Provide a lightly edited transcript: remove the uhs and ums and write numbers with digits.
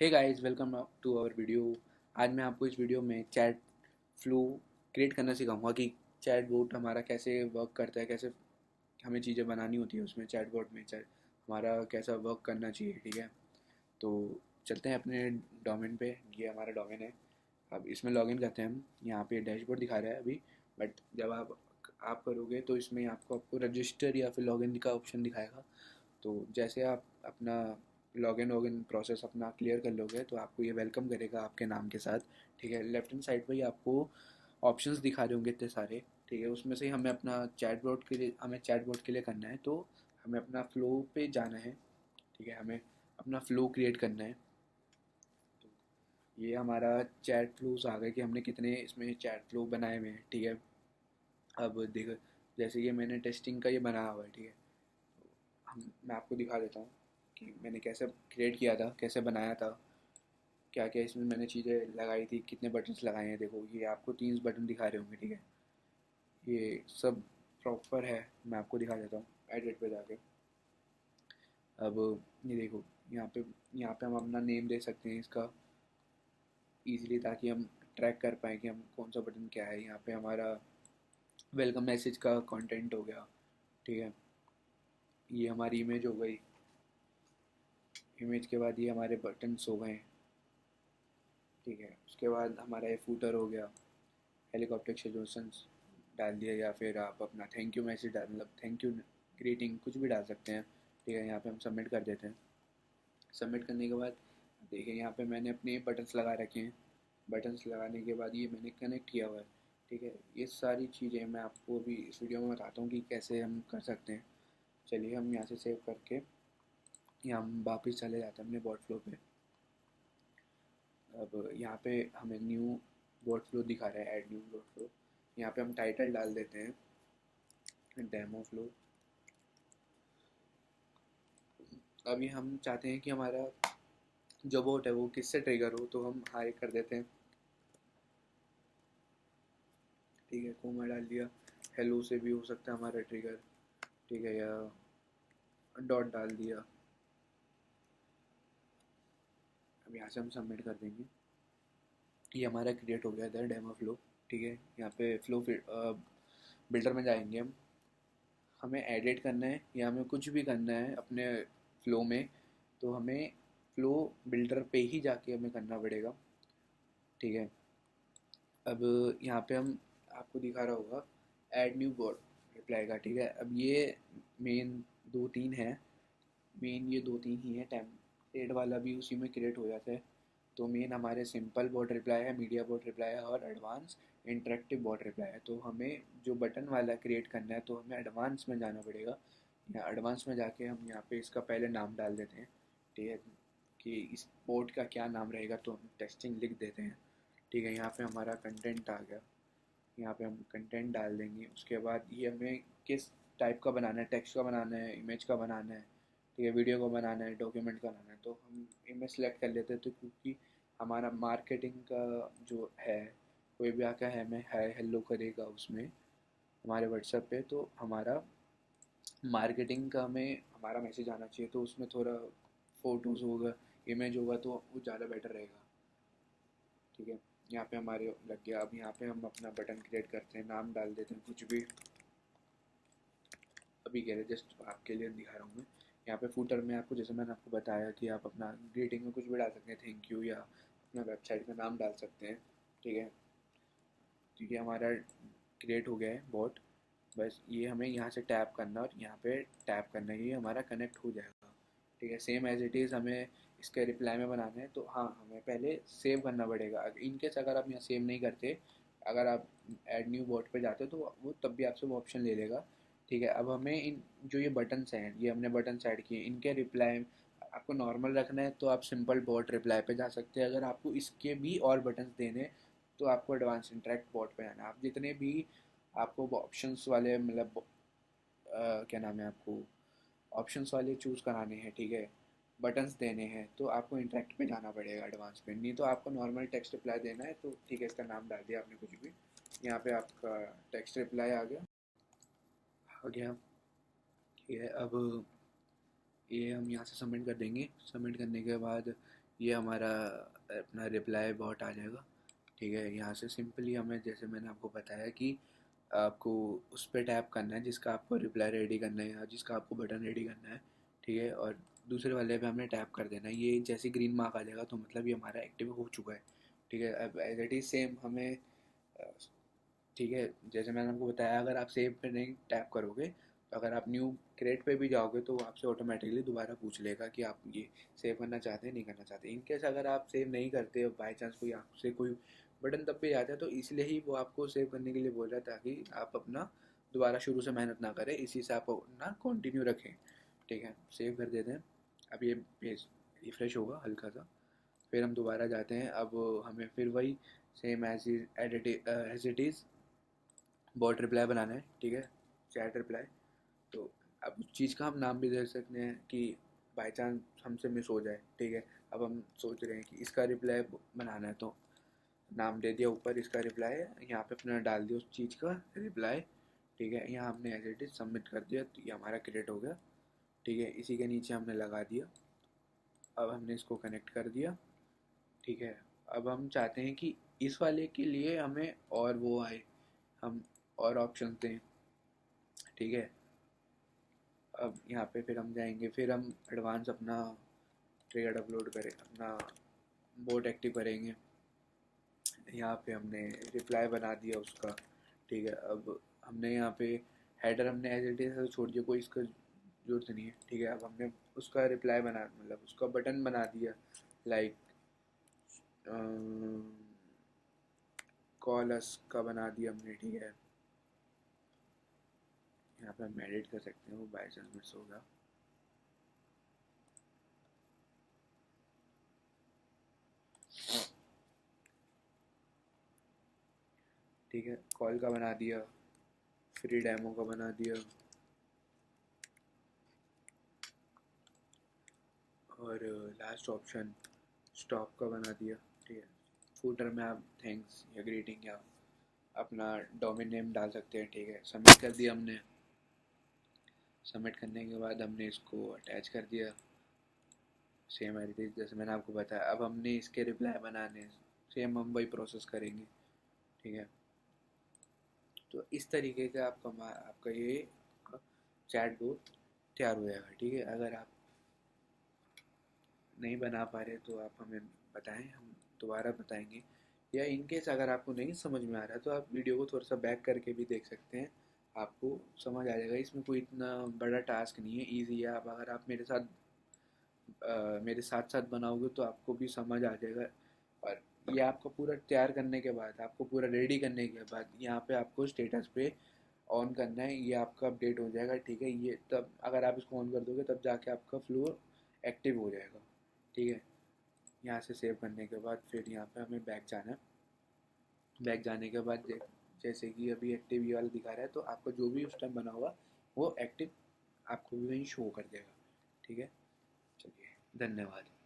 Hey guys, welcome to our video. आज मैं आपको इस वीडियो में चैट फ्लो क्रिएट करना सिखाऊंगा कि चैट बोट हमारा कैसे वर्क करता है, कैसे हमें चीज़ें बनानी होती है उसमें चैट बोट में चैट हमारा कैसा वर्क करना चाहिए। ठीक है, तो चलते हैं अपने डोमेन पे। ये हमारा डोमेन है। अब इसमें लॉगिन करते हैं हम। यहाँ पे डैशबोर्ड दिखा रहा है अभी, बट जब आप करोगे तो इसमें आपको रजिस्टर या फिर लॉगिन का ऑप्शन दिखाएगा। तो जैसे आप अपना लॉगिन वॉगिन प्रोसेस अपना क्लियर कर लोगे तो आपको ये वेलकम करेगा आपके नाम के साथ। ठीक है, लेफ्ट हैंड साइड पर ही आपको ऑप्शंस दिखा रहे होंगे इतने सारे। ठीक है, उसमें से ही हमें चैट बोर्ड के लिए करना है, तो हमें अपना फ्लो पे जाना है। ठीक है, हमें अपना फ्लो क्रिएट करना है। तो ये हमारा चैट फ्लोज आ गए कि हमने कितने इसमें चैट फ्लो बनाए हुए हैं। ठीक है, अब देखो, जैसे ये मैंने टेस्टिंग का ये बनाया हुआ है। ठीक है, मैं आपको दिखा देता हूँ कि मैंने कैसे क्रिएट किया था, कैसे बनाया था, क्या क्या इसमें मैंने चीज़ें लगाई थी, कितने बटन्स लगाए हैं। देखो, ये आपको 3 बटन दिखा रहे होंगे। ठीक है, ये सब प्रॉपर है। मैं आपको दिखा देता हूँ एडिट पे जाके। अब ये देखो, यहाँ पे हम अपना नेम दे सकते हैं इसका ईजिली, ताकि हम ट्रैक कर पाएँ कि हम कौन सा बटन क्या है। यहाँ पे हमारा वेलकम मैसेज का कंटेंट हो गया। ठीक है, ये हमारी इमेज हो गई। इमेज के बाद ये हमारे बटन्स हो गए। ठीक है, उसके बाद हमारा ये फूटर हो गया। हेलीकॉप्टर सजेशंस डाल दिया, या फिर आप अपना थैंक यू मैसेज डाल, मतलब थैंक यू ग्रीटिंग कुछ भी डाल सकते हैं। ठीक है, यहाँ पे हम सबमिट कर देते हैं। सबमिट करने के बाद देखिए, यहाँ पे मैंने अपने बटन्स लगा रखे हैं। बटन्स लगाने के बाद ये मैंने कनेक्ट किया हुआ है। ठीक है, ये सारी चीज़ें मैं आपको अभी इस वीडियो में बताता हूँ कि कैसे हम कर सकते हैं। चलिए, हम यहाँ से सेव करके यहाँ हम वापस चले जाते हैं अपने बॉट फ्लो पे। अब यहाँ पे हमें न्यू वर्ड फ्लो दिखा रहा है, ऐड न्यू वर्ड फ्लो। यहाँ पे हम टाइटल डाल देते हैं डेमो फ्लो। अभी हम चाहते हैं कि हमारा जो बोट है वो किससे ट्रिगर हो, तो हम हाई कर देते हैं। ठीक है, कोमा डाल दिया। हेलो से भी हो सकता है हमारा ट्रिगर। ठीक है, या डॉट डाल दिया। अब यहाँ से हम सबमिट कर देंगे। ये हमारा क्रिएट हो गया था डेमो फ्लो। ठीक है, यहाँ पे फ्लो बिल्डर में जाएंगे हम। हमें एडिट करना है या हमें कुछ भी करना है अपने फ्लो में, तो हमें फ्लो बिल्डर पे ही जाके हमें करना पड़ेगा। ठीक है, अब यहाँ पे हम आपको दिखा रहा होगा ऐड न्यू बोर्ड रिप्लाई का। ठीक है, अब ये मेन दो तीन है। मेन ये दो तीन ही है। टेम्पलेट वाला भी उसी में क्रिएट हो जाता है। तो मेन हमारे सिंपल बोर्ड रिप्लाई है, मीडिया बोर्ड रिप्लाई है और एडवांस इंटरेक्टिव बोर्ड रिप्लाई है। तो हमें जो बटन वाला क्रिएट करना है तो हमें एडवांस में जाना पड़ेगा। या एडवांस में जाके हम यहाँ पे इसका पहले नाम डाल देते हैं। ठीक है, कि इस बोर्ड का क्या नाम रहेगा, तो हम टेस्टिंग लिख देते हैं। ठीक है, यहाँ पे हमारा कंटेंट आ गया। यहाँ पे हम कंटेंट डाल देंगे। उसके बाद ये हमें किस टाइप का बनाना है, टेक्स्ट का बनाना है, इमेज का बनाना है, ठीक है, वीडियो का बनाना है, डॉक्यूमेंट का बनाना है। तो हम इमेज सेलेक्ट कर लेते हैं, तो क्योंकि हमारा मार्केटिंग का जो है, कोई भी आकर हमें हाय हेलो करेगा उसमें हमारे व्हाट्सएप पे, तो हमारा मार्केटिंग का हमें हमारा मैसेज आना चाहिए। तो उसमें थोड़ा फ़ोटोज़ होगा, इमेज होगा, तो वो ज़्यादा बेटर रहेगा। ठीक है, यहाँ पे हमारे लग गया। अब यहाँ पे हम अपना बटन क्रिएट करते हैं, नाम डाल देते हैं कुछ भी। अभी कह रहे जस्ट आपके लिए दिखा रहा हूँ मैं। यहाँ पे फूटर में आपको, जैसे मैंने आपको बताया कि आप अपना ग्रीटिंग में कुछ भी डाल सकते हैं, थैंक यू, या अपना वेबसाइट का नाम डाल सकते हैं। ठीक है, तो ये हमारा क्रिएट हो गया है बॉट। बस ये हमें यहाँ से टैप करना और यहाँ पे टैप करना, ये हमारा कनेक्ट हो जाएगा। ठीक है, सेम एज इट इज़ हमें इसके रिप्लाई में बनाना है। तो हाँ, हमें पहले सेव करना पड़ेगा। इनकेस अगर आप यहाँ सेव नहीं करते, अगर आप ऐड न्यू बॉट पे जाते हो, तो वो तब भी आपसे वो ऑप्शन ले लेगा। ठीक है, अब हमें इन जो ये बटन्स हैं, ये हमने बटन्स ऐड किए, इनके रिप्लाई आपको नॉर्मल रखना है तो आप सिंपल बॉट रिप्लाई पे जा सकते हैं। अगर आपको इसके भी और बटन्स देने, तो आपको एडवांस इंटरेक्ट बॉट पे जाना है। आप जितने भी आपको ऑप्शंस वाले, मतलब क्या नाम है, आपको ऑप्शंस वाले चूज़ कराने हैं, ठीक है, बटन्स देने हैं, तो आपको इंटरेक्ट पे जाना पड़ेगा एडवांस पे। नहीं तो आपको नॉर्मल टेक्स्ट रिप्लाई देना है, तो ठीक है, इसका नाम डाल दिया आपने कुछ भी, यहाँ पे आपका टेक्स्ट रिप्लाई आ गया। ठीक है, अब ये हम यहाँ से सबमिट कर देंगे। सबमिट करने के बाद ये हमारा अपना रिप्लाई बॉट आ जाएगा। ठीक है, यहाँ से सिंपली हमें, जैसे मैंने आपको बताया कि आपको उस पर टैप करना है जिसका आपको रिप्लाई रेडी करना है या जिसका आपको बटन रेडी करना है। ठीक है, और दूसरे वाले पे हमने टैप कर देना है। ये जैसे ग्रीन मार्क आ जाएगा तो मतलब ये हमारा एक्टिव हो चुका है। ठीक है, अब एज इट इज़ सेम हमें ठीक है, जैसे मैंने आपको बताया, अगर आप सेव पे नहीं टैप करोगे तो अगर आप न्यू क्रिएट पे भी जाओगे तो वो आपसे ऑटोमेटिकली दोबारा पूछ लेगा कि आप ये सेव करना चाहते हैं नहीं करना चाहते। इनकेस अगर आप सेव नहीं करते, बाई चांस कोई आपसे कोई बटन तब पे आता है, तो इसलिए ही वो आपको सेव करने के लिए बोल रहा है, ताकि आप अपना दोबारा शुरू से मेहनत ना करें, इसी से आप अपना कंटिन्यू रखें। ठीक है, सेव कर देते हैं। अब ये पेज रिफ्रेश होगा हल्का सा, फिर हम दोबारा जाते हैं। अब हमें फिर वही same as it is bot reply बनाना है। ठीक है, चैट रिप्लाई। तो अब उस चीज़ का हम नाम भी दे सकते हैं कि बाई चांस हमसे मिस हो जाए। ठीक है, अब हम सोच रहे हैं कि इसका रिप्लाई बनाना है, तो नाम दे दिया ऊपर, इसका रिप्लाई है, यहाँ पे अपना डाल दिया उस चीज़ का रिप्लाई। ठीक है, यहाँ हमने एज इट इज़ सबमिट कर दिया तो ये हमारा क्रिएट हो गया। ठीक है, इसी के नीचे हमने लगा दिया। अब हमने इसको कनेक्ट कर दिया। ठीक है, अब हम चाहते हैं कि इस वाले के लिए हमें और वो आए, हम और ऑप्शन दें। ठीक है, अब यहाँ पे फिर हम जाएंगे, फिर हम एडवांस अपना ट्रिगर अपलोड करें, अपना बोट एक्टिव करेंगे। यहाँ पे हमने रिप्लाई बना दिया उसका। ठीक है, अब हमने यहाँ पे हेडर हमने एज इट इज छोड़ दिया, कोई इसका जरूरत नहीं है। ठीक है, अब हमने उसका रिप्लाई बना, मतलब उसका बटन बना दिया, लाइक कॉल अस का बना दिया हमने। ठीक है, यहाँ पे हम एडिट कर सकते हैं, वो बाई चांस मिस होगा। ठीक है, कॉल का बना दिया, फ्री डेमो का बना दिया, और लास्ट ऑप्शन स्टॉप का बना दिया। ठीक है, फूटर में आप थैंक्स या ग्रीटिंग या अपना डोमेन नेम डाल सकते हैं। ठीक है, सबमिट कर दिया हमने। सबमिट करने के बाद हमने इसको अटैच कर दिया सेम एज जैसे मैंने आपको बताया। अब हमने इसके रिप्लाई बनाने, सेम हम वही प्रोसेस करेंगे। ठीक है, तो इस तरीके का आपका ये चैट बोट तैयार हो जाएगा। ठीक है, अगर आप नहीं बना पा रहे तो आप हमें बताएं, हम दोबारा बताएंगे। या इनकेस अगर आपको नहीं समझ में आ रहा तो आप वीडियो को थोड़ा सा बैक करके भी देख सकते हैं, आपको समझ आ जाएगा। इसमें कोई इतना बड़ा टास्क नहीं है, ईजी है। आप अगर आप मेरे साथ साथ बनाओगे तो आपको भी समझ आ जाएगा। और ये आपको पूरा तैयार करने के बाद, आपको पूरा रेडी करने के बाद, यहाँ पे आपको स्टेटस पे ऑन करना है, ये आपका अपडेट हो जाएगा। ठीक है, ये तब अगर आप इसको ऑन कर दोगे तब जाके आपका फ्लो एक्टिव हो जाएगा। ठीक है, यहाँ से सेव करने के बाद फिर यहाँ पे हमें बैक जाना है। बैक जाने के बाद जैसे कि अभी एक्टिव ये वाला दिखा रहा है, तो आपको जो भी उस टाइम बना हुआ वो एक्टिव आपको भी वहीं शो कर देगा। ठीक है, चलिए, धन्यवाद।